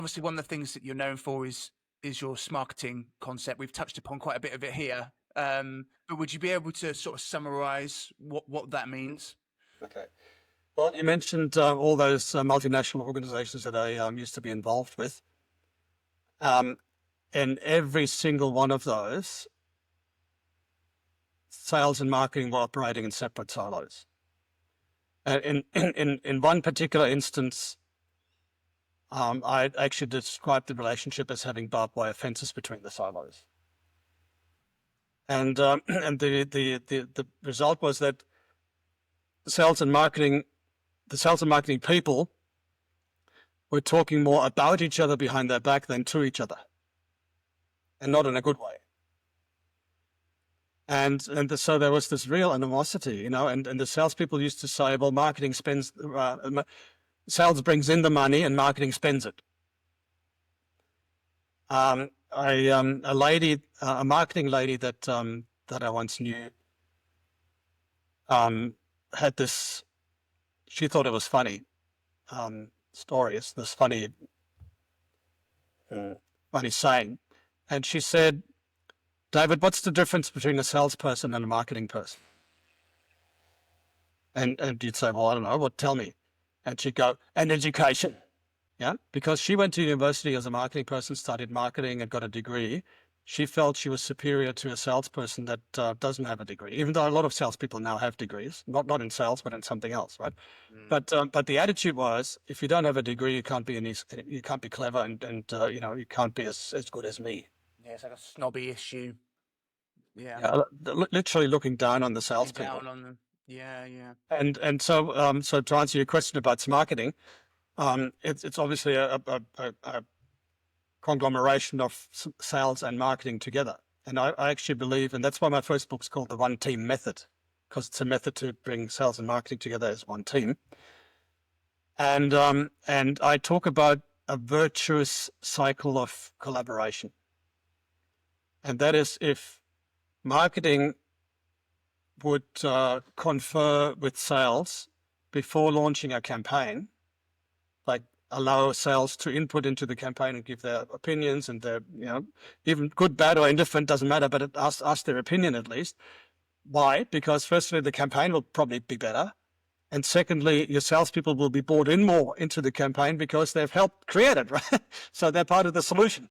obviously one of the things that you're known for is your marketing concept. We've touched upon quite a bit of it here. But would you be able to sort of summarize what that means? Okay. Well, you mentioned all those multinational organizations that I used to be involved with. And every single one of those, sales and marketing were operating in separate silos. In one particular instance, I actually described the relationship as having barbed wire fences between the silos. And the result was that the sales and marketing people were talking more about each other behind their back than to each other, and not in a good way. And so there was this real animosity, and the salespeople used to say, well, marketing spends, sales brings in the money and marketing spends it. A marketing lady that I once knew, had this, she thought it was funny, story. It's this funny saying. And she said, David, what's the difference between a salesperson and a marketing person? And you'd say, well, I don't know. Well, tell me. And she'd go, and education. Yeah, because she went to university as a marketing person, studied marketing and got a degree. She felt she was superior to a salesperson that doesn't have a degree, even though a lot of salespeople now have degrees, not in sales, but in something else, right? But the attitude was, if you don't have a degree, you can't be clever, and you can't be as good as me. Yeah, it's like a snobby issue. Yeah, literally looking down on the salespeople. Down on them. Yeah. And so to answer your question about marketing, it's obviously a conglomeration of sales and marketing together. And I actually believe, and that's why my first book's called The One Team Method, because it's a method to bring sales and marketing together as one team. And I talk about a virtuous cycle of collaboration. And that is, if marketing would confer with sales before launching a campaign, like allow sales to input into the campaign and give their opinions and their, even good, bad, or indifferent, doesn't matter, but ask their opinion at least. Why? Because firstly, the campaign will probably be better. And secondly, your salespeople will be bought in more into the campaign because they've helped create it, right? So they're part of the solution.